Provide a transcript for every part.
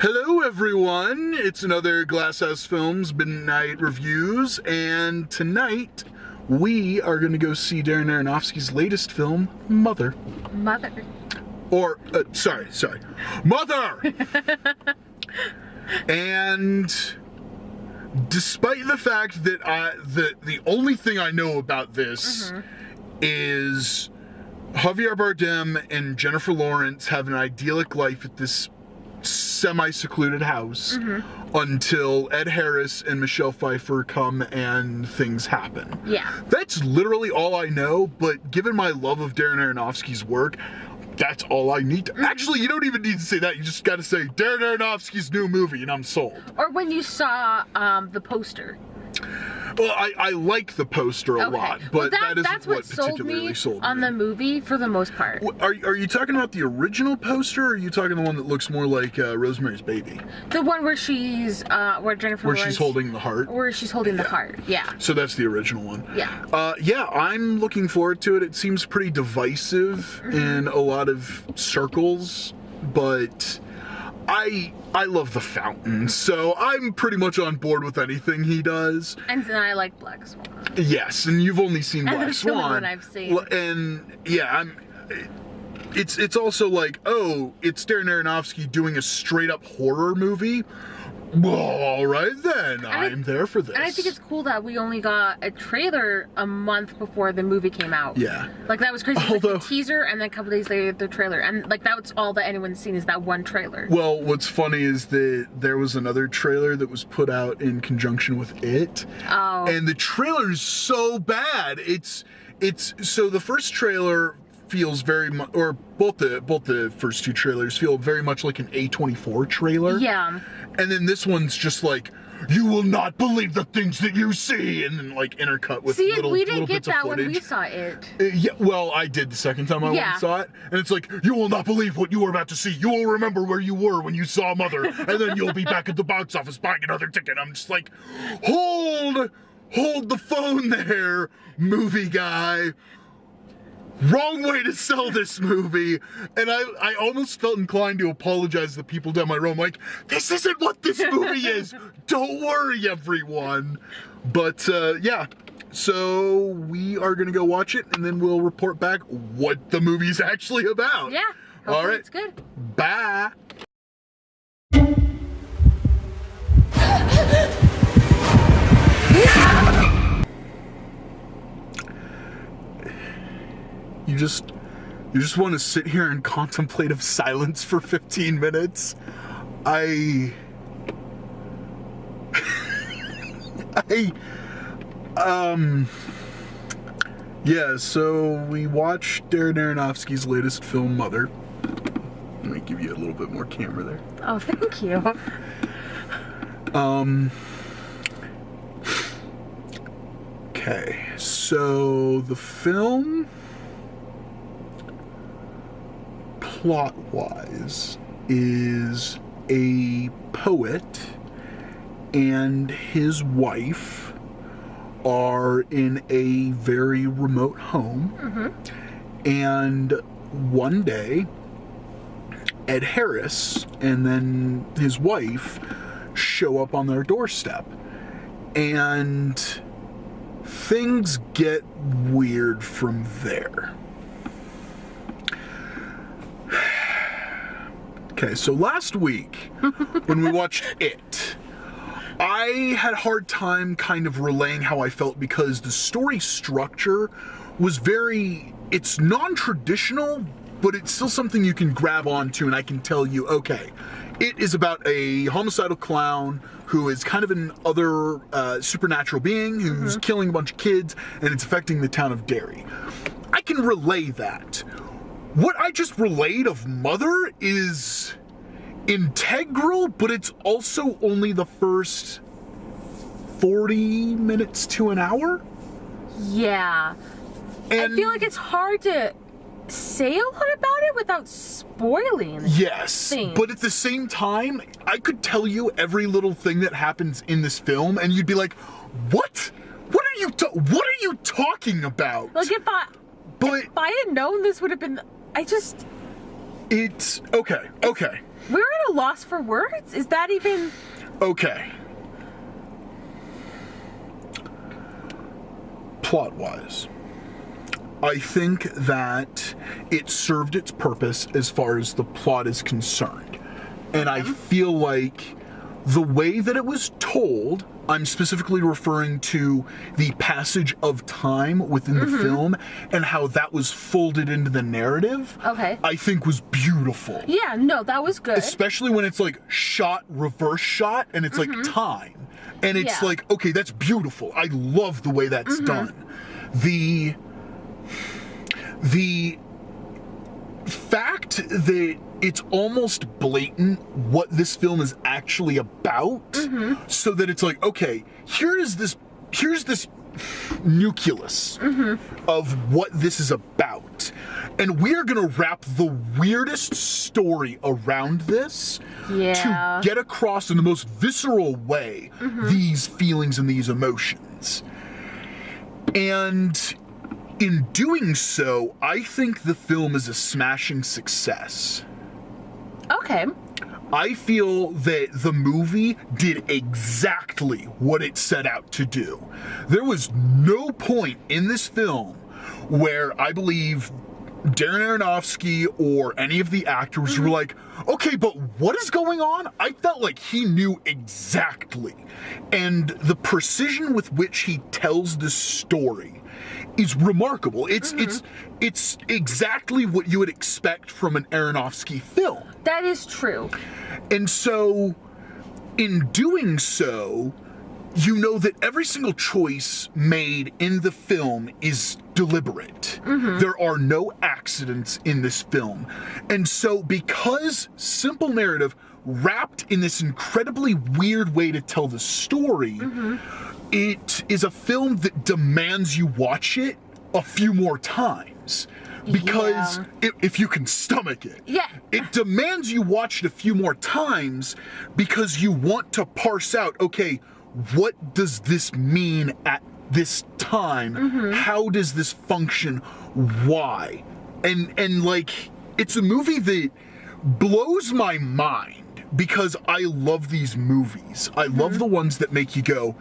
Hello everyone, it's another Glasshouse Films Midnight Reviews, and tonight we are going to go see Darren Aronofsky's latest film, Mother. Mother. Or, sorry, Mother! And despite the fact that the only thing I know about this is Javier Bardem and Jennifer Lawrence have an idyllic life at this semi-secluded house until Ed Harris and Michelle Pfeiffer come and things happen. Yeah. That's literally all I know, but given my love of Darren Aronofsky's work, that's all I need to... Actually, you don't even need to say that. You just got to say, Darren Aronofsky's new movie, and I'm sold. Or when you saw the poster. Well, I like the poster a lot, but that's what particularly sold me on the movie for the most part. Are you talking about the original poster, or are you talking the one that looks more like Rosemary's Baby? The one where she's, where Jennifer Lawrence... Where she's holding the heart? Where she's holding the heart, yeah. So that's the original one. Yeah. Yeah, I'm looking forward to it. It seems pretty divisive in a lot of circles, but... I love The Fountain, so I'm pretty much on board with anything he does. And then I like Black Swan. Yes, and you've only seen Black That's Swan. the only one I've seen. And yeah, it's also like, oh, it's Darren Aronofsky doing a straight up horror movie. Well, all right then, I'm there for this. And I think it's cool that we only got a trailer a month before the movie came out. Yeah. Like, that was crazy. Although, like, the teaser, and then a couple days later, the trailer. And, like, that was all that anyone's seen is that one trailer. Well, what's funny is that there was another trailer that was put out in conjunction with it. Oh. And the trailer is so bad. So the first trailer feels very much, or both the first two trailers feel very much like an A24 trailer. Yeah. And then this one's just like, you will not believe the things that you see, and then like intercut with little we didn't get bits of that footage. when we saw it. Yeah, well, I did the second time I went and saw it, and it's like, you will not believe what you are about to see. You will remember where you were when you saw Mother, and then you'll be back at the box office buying another ticket. I'm just like, hold the phone there, movie guy. Wrong way to sell this movie. And I almost felt inclined to apologize to the people down my road. Like, this isn't what this movie is. Don't worry, everyone. But yeah, so we are gonna go watch it, and then we'll report back what the movie's actually about. Yeah, all right, it's good. Bye. You just want to sit here in contemplative silence for 15 minutes? Yeah, so we watched Darren Aronofsky's latest film, Mother. Let me give you a little bit more camera there. Oh, thank you. Okay, so the film, plot-wise, is a poet and his wife are in a very remote home, and one day Ed Harris and then his wife show up on their doorstep, and things get weird from there. Okay, so last week, when we watched It, I had a hard time kind of relaying how I felt because the story structure was it's non-traditional, but it's still something you can grab onto, and I can tell you, okay, it is about a homicidal clown who is kind of an other supernatural being who's killing a bunch of kids, and it's affecting the town of Derry. I can relay that. What I just relayed of Mother is integral, but it's also only the first 40 minutes to an hour? Yeah. And I feel like it's hard to say a lot about it without spoiling. Yes, things. But at the same time, I could tell you every little thing that happens in this film, and you'd be like, "What? What are you talking about?" Like if I had known this would have been, it's okay. We're at a loss for words? Is that even... Okay. Plot-wise, I think that it served its purpose as far as the plot is concerned. And I feel like the way that it was told, I'm specifically referring to the passage of time within the film and how that was folded into the narrative. Okay. I think was beautiful. Yeah, no, that was good. Especially when it's like shot, reverse shot, and it's like time. And it's like, okay, that's beautiful. I love the way that's done. The fact that it's almost blatant what this film is actually about, so that it's like, okay, here's this nucleus of what this is about, and we're gonna wrap the weirdest story around this to get across in the most visceral way these feelings and these emotions. And in doing so, I think the film is a smashing success. Okay. I feel that the movie did exactly what it set out to do. There was no point in this film where I believe Darren Aronofsky or any of the actors were like, okay, but what is going on? I felt like he knew exactly. And the precision with which he tells this story is remarkable. It's exactly what you would expect from an Aronofsky film. That is true. And so, in doing so, you know that every single choice made in the film is deliberate. There are no accidents in this film. And so, because simple narrative wrapped in this incredibly weird way to tell the story, it is a film that demands you watch it a few more times. Because if you can stomach it. It demands you watch it a few more times because you want to parse out, okay, what does this mean at this time? How does this function? Why? And like, it's a movie that blows my mind because I love these movies. I love the ones that make you go,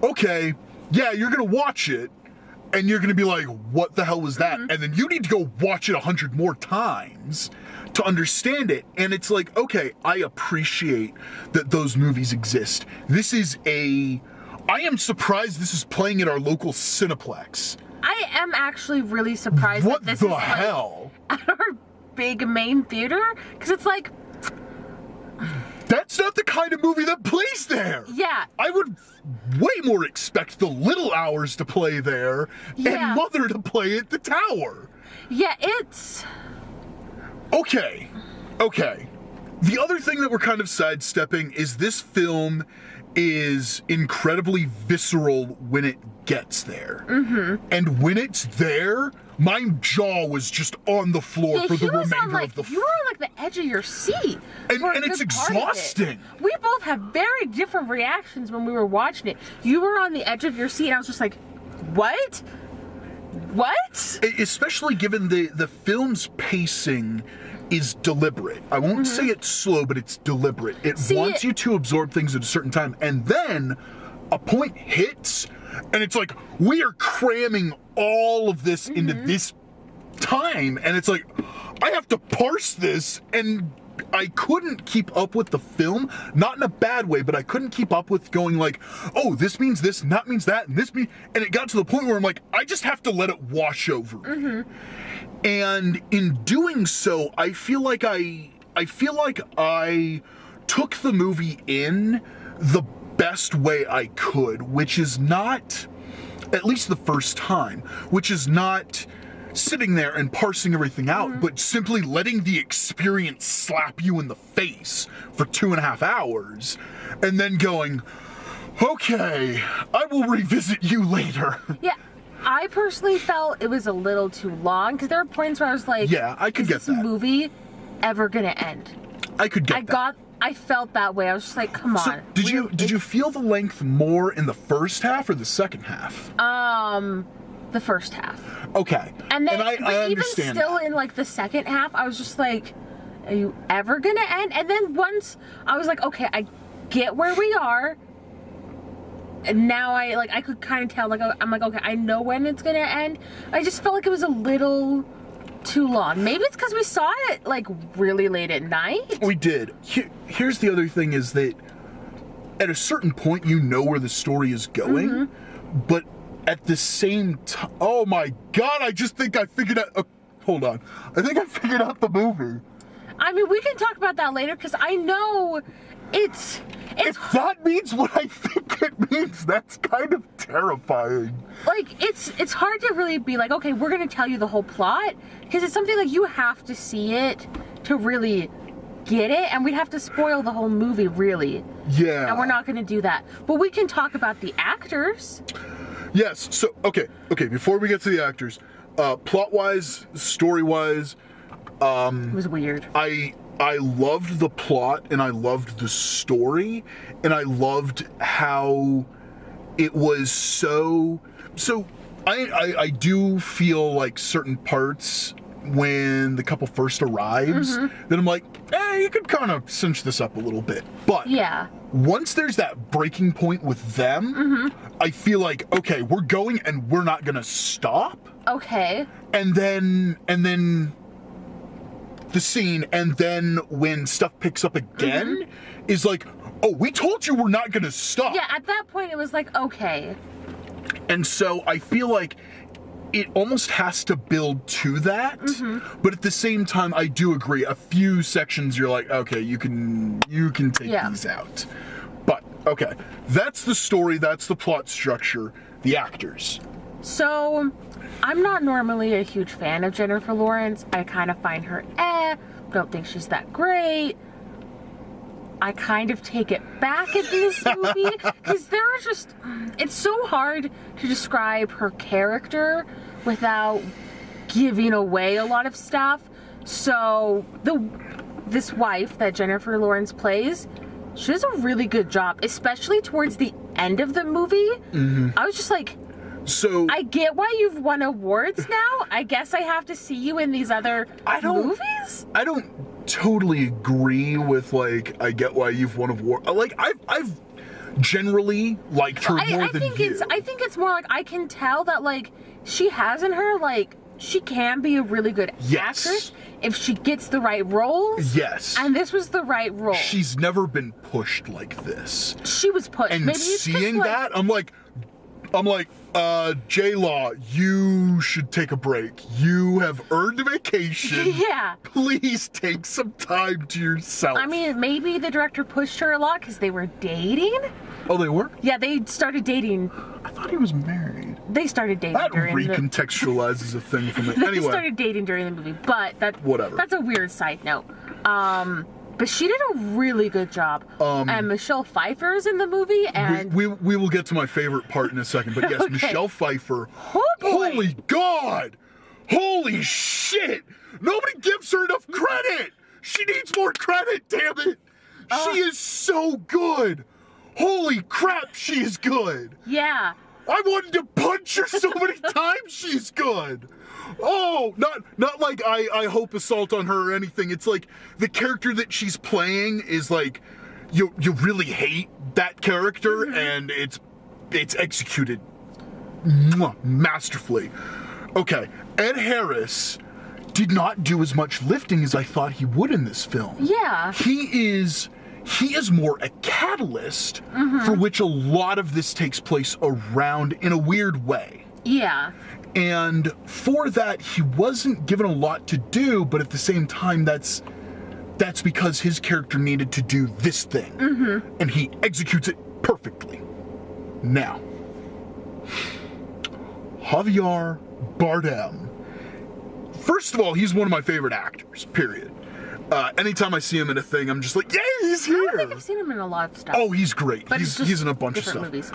okay, yeah, you're gonna watch it, and you're gonna be like, what the hell was that? And then you need to go watch it 100 more times to understand it. And it's like, okay, I appreciate that those movies exist. I am surprised this is playing at our local Cineplex. I am actually really surprised What that this the is hell? Like, at our big main theater, because it's like, that's not the kind of movie that plays there. Yeah. I would way more expect The Little Hours to play there and Mother to play at the Tower. Yeah, it's... Okay. The other thing that we're kind of sidestepping is this film is incredibly visceral when it gets there. And when it's there, my jaw was just on the floor for the remainder of the film. You were on like the edge of your seat. And it's exhausting. We both have very different reactions when we were watching it. You were on the edge of your seat, and I was just like, what? What? Especially given the film's pacing is deliberate. I won't say it's slow, but it's deliberate. It wants you to absorb things at a certain time, and then a point hits, and it's like, we are cramming all of this into this time, and it's like, I have to parse this, and I couldn't keep up with the film, not in a bad way, but I couldn't keep up with going like, oh, this means this, and that means that, and this means, and it got to the point where I'm like, I just have to let it wash over me. And in doing so, I feel like I took the movie in the best way I could, which is not, at least the first time, which is not sitting there and parsing everything out, but simply letting the experience slap you in the face for 2.5 hours, and then going, okay, I will revisit you later. Yeah. I personally felt it was a little too long, because there were points where I was like, yeah, I could get that. Is this movie ever gonna end? I could get that. I felt that way. I was just like, come on. So did you feel the length more in the first half or the second half? The first half. Okay. And then I even understand still that. in like the second half, I was just like, are you ever gonna end? And then once I was like, okay, I get where we are. And now I could kind of tell, like, I'm like, okay, I know when it's gonna end. I just felt like it was a little too long. Maybe it's because we saw it, like, really late at night. We did. Here's the other thing is that at a certain point, you know where the story is going, but at the same time, oh my God, I just think I figured out, hold on. I think I figured out the movie. I mean, we can talk about that later, because I know it's if that means what I think it means, that's kind of terrifying. Like, it's hard to really be like, okay, we're gonna tell you the whole plot, because it's something like you have to see it to really get it, and we'd have to spoil the whole movie, really. Yeah. And we're not gonna do that. But we can talk about the actors. Yes, so, okay, before we get to the actors, plot-wise, story-wise, It was weird. I loved the plot, and I loved the story, and I loved how it was so I do feel like certain parts when the couple first arrives, then I'm like, you could kind of cinch this up a little bit. But Yeah. once there's that breaking point with them, I feel like, okay, we're going and we're not gonna stop. Okay. And then the scene, and then when stuff picks up again, is like, oh, we told you we're not gonna stop. Yeah, at that point it was like, okay. And so I feel like it almost has to build to that, but at the same time, I do agree. A few sections you're like, okay, you can take these out. But okay, that's the story, that's the plot structure, the actors. So, I'm not normally a huge fan of Jennifer Lawrence. I kind of find her don't think she's that great. I kind of take it back in this movie because it's so hard to describe her character without giving away a lot of stuff. So this wife that Jennifer Lawrence plays, she does a really good job, especially towards the end of the movie. I was just like, so I get why you've won awards now. I guess I have to see you in these other movies. I don't totally agree with, like, I get why you've won awards. Like, I've generally liked her more than you. I think it's more like I can tell that, like, she has in her, like, she can be a really good actress if she gets the right roles. Yes. And this was the right role. She's never been pushed like this. She was pushed. And maybe it's seeing just, that, I'm like, J-Law, you should take a break. You have earned a vacation. Yeah. Please take some time to yourself. I mean, maybe the director pushed her a lot because they were dating. Oh, they were? Yeah, they started dating. I thought he was married. They started dating That during recontextualizes a thing for me. They Anyway. started dating during the movie, but Whatever. That's a weird side note. But she did a really good job. And Michelle Pfeiffer is in the movie, and we will get to my favorite part in a second. But yes, Okay. Michelle Pfeiffer. Oh, boy. Holy God! Holy shit! Nobody gives her enough credit. She needs more credit. Damn it! She is so good. Holy crap, she is good. yeah. I wanted to punch her so many times. She's good. Oh, not like I hope assault on her or anything. It's like the character that she's playing is like you really hate that character, and it's executed masterfully. Okay, Ed Harris did not do as much lifting as I thought he would in this film. Yeah. He is more a catalyst for which a lot of this takes place around in a weird way. Yeah. And for that, he wasn't given a lot to do, but at the same time, that's because his character needed to do this thing. And he executes it perfectly. Now, Javier Bardem. First of all, he's one of my favorite actors, period. Anytime I see him in a thing, I'm just like, yay, he's here! I don't think I've seen him in a lot of stuff. Oh, he's great. But He's in a bunch of stuff. Movies.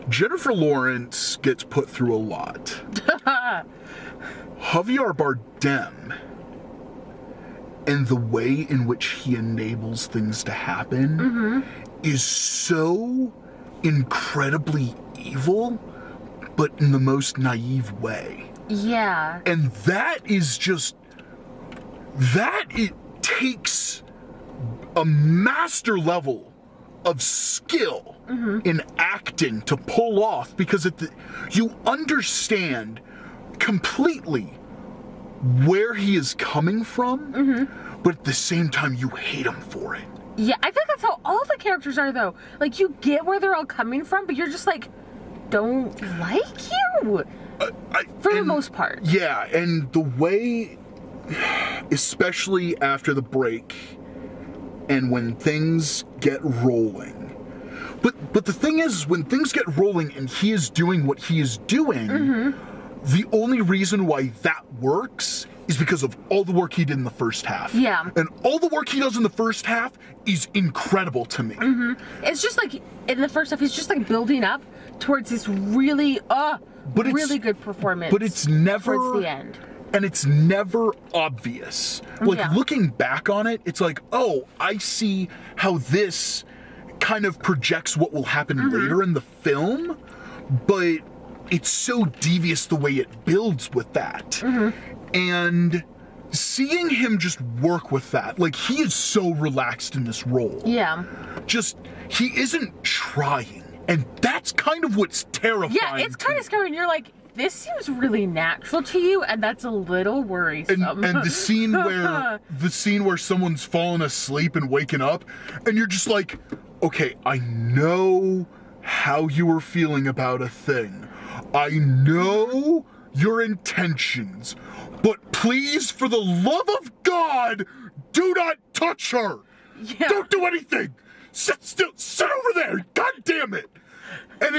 Jennifer Lawrence gets put through a lot. Javier Bardem and the way in which he enables things to happen is so incredibly evil, but in the most naive way. Yeah. And that is just, it takes a master level of skill in acting to pull off, because you understand completely where he is coming from, but at the same time you hate him for it. Yeah, I think that's how all the characters are, though. Like, you get where they're all coming from, but you're just like, don't like you for the most part. Yeah, and the way, especially after the break and when things get rolling. But the thing is, when things get rolling and he is doing what he is doing, the only reason why that works is because of all the work he did in the first half. Yeah. And all the work he does in the first half is incredible to me. It's just like, in the first half, he's just like building up towards this really, really good performance. But it's never... towards the end. And it's never obvious. Like, looking back on it, it's like, oh, I see how this kind of projects what will happen later in the film, but it's so devious the way it builds with that. And seeing him just work with that, like, he is so relaxed in this role. Yeah. Just, he isn't trying. And that's kind of what's terrifying. Yeah, it's kind of scary. And you're like, this seems really natural to you, and that's a little worrisome. And the scene where someone's fallen asleep and waking up, and you're just like, okay, I know how you were feeling about a thing. I know your intentions, but please, for the love of God, do not touch her. Yeah. Don't do anything. Sit still. Sit over there. God damn it. And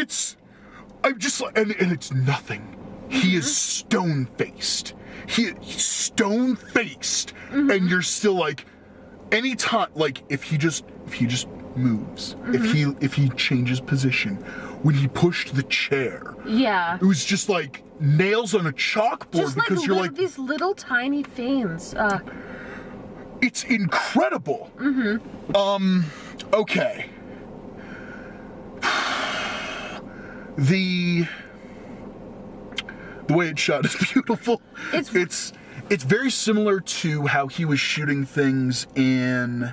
I'm just like, and it's nothing. He is stone-faced. He's stone-faced. And you're still like, anytime, like, if he just moves, if he changes position, when he pushed the chair, it was just like nails on a chalkboard, just because you're like, these little tiny things. it's incredible. Okay. The way it's shot is beautiful. It's very similar to how he was shooting things in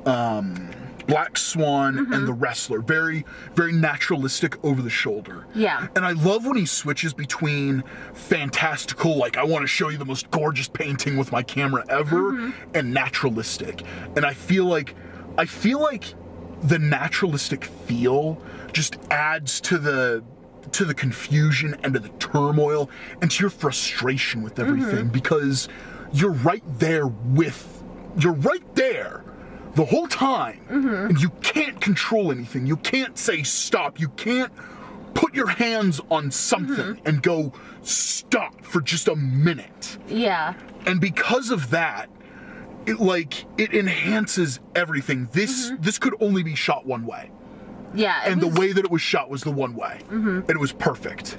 Black Swan and The Wrestler. Very, very naturalistic, over the shoulder. Yeah. And I love when he switches between fantastical, like, I want to show you the most gorgeous painting with my camera ever, and naturalistic. And I feel like the naturalistic feel just adds to the confusion and to the turmoil and to your frustration with everything, because you're right there the whole time, and you can't control anything. You can't say stop. You can't put your hands on something and go stop for just a minute. Yeah. And because of that, it enhances everything. This could only be shot one way. Yeah. And the way that it was shot was the one way. And it was perfect.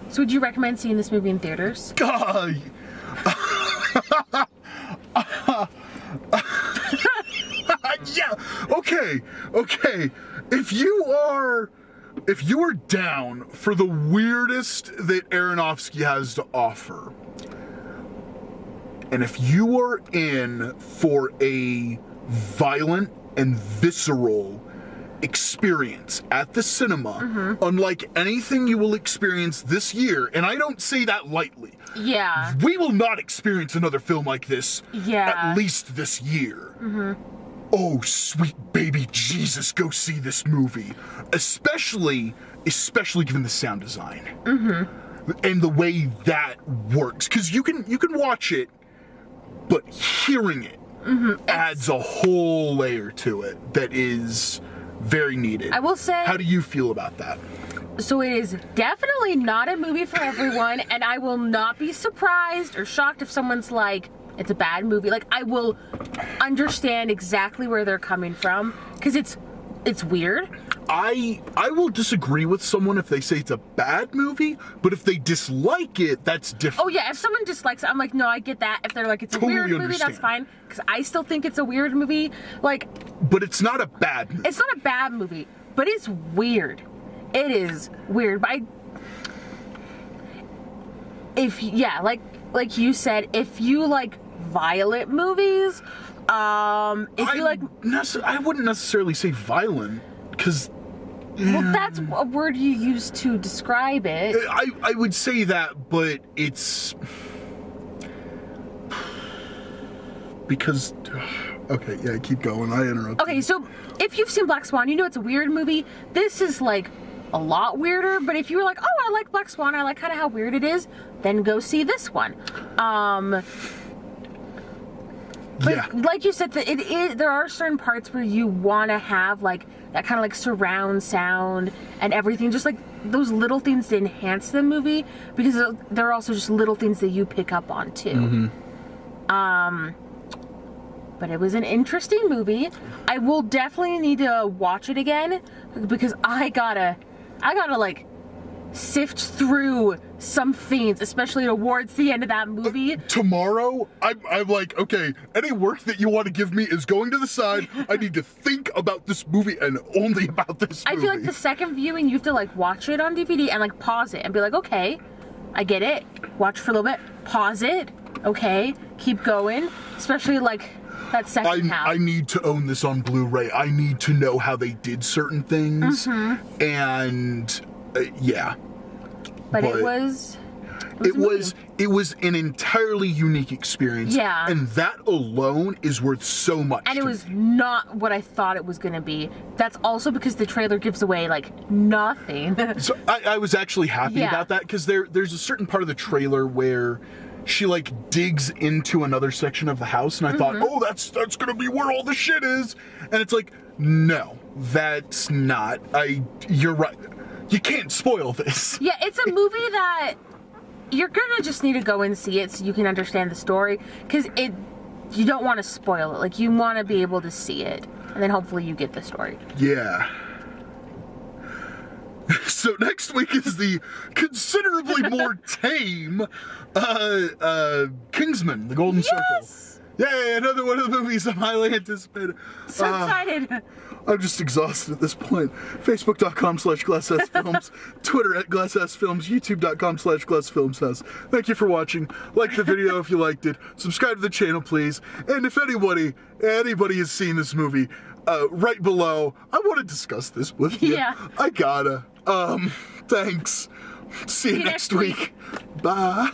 So would you recommend seeing this movie in theaters? Yeah. Okay. If you are down for the weirdest that Aronofsky has to offer, and if you are in for a violent and visceral experience at the cinema, unlike anything you will experience this year, and I don't say that lightly. Yeah. We will not experience another film like this, at least this year. Oh, sweet baby Jesus, go see this movie. Especially given the sound design. And the way that works. Because you can watch it, but hearing it adds a whole layer to it that is very needed. I will say... How do you feel about that? So it is definitely not a movie for everyone, and I will not be surprised or shocked if someone's like, it's a bad movie. Like, I will understand exactly where they're coming from, because it's weird. I will disagree with someone if they say it's a bad movie, but if they dislike it, that's different. Oh yeah, if someone dislikes it, I'm like, no, I get that. If they're like, it's a weird movie, that's fine, because I still think it's a weird movie. Like, but it's not a bad movie. It's not a bad movie, but it's weird. It is weird, but like you said, if you like violent movies, if you like, I wouldn't necessarily say violent, because well, that's a word you use to describe it. I would say that, but it's because okay, yeah, keep going. I interrupted. Okay, so if you've seen Black Swan, you know it's a weird movie. This is like a lot weirder, but if you were like, oh, I like Black Swan, I like kind of how weird it is, then go see this one. But yeah, like you said, there are certain parts where you want to have like that kind of like surround sound and everything, just like those little things to enhance the movie, because there are also just little things that you pick up on too. But it was an interesting movie. I will definitely need to watch it again, because I gotta like sift through some things, especially towards the end of that movie. Tomorrow, I'm like, okay, any work that you want to give me is going to the side. I need to think about this movie and only about this movie. I feel like the second viewing, you have to like watch it on DVD and like pause it and be like, okay, I get it. Watch for a little bit, pause it, okay, keep going. Especially like that second half. I need to own this on Blu-ray. I need to know how they did certain things, and yeah. But it was an entirely unique experience. Yeah. And that alone is worth so much. And it was not what I thought it was going to be. That's also because the trailer gives away like nothing. So I was actually happy about that, because there's a certain part of the trailer where she like digs into another section of the house, and I thought, oh, that's gonna be where all the shit is. And it's like, no, that's not. You're right. You can't spoil this. Yeah, it's a movie that you're gonna just need to go and see it so you can understand the story, because you don't want to spoil it. Like, you want to be able to see it, and then hopefully you get the story. Yeah. So next week is the considerably more tame Kingsman, The Golden Circle. Yay, another one of the movies I'm highly anticipated. So excited. I'm just exhausted at this point. Facebook.com/GlassSFilms, Twitter @GlassSFilms, YouTube.com/GlassFilmsHouse. Thank you for watching. Like the video if you liked it. Subscribe to the channel, please. And if anybody has seen this movie, right below, I want to discuss this with you. Yeah. I gotta. Thanks. See you next week. Bye.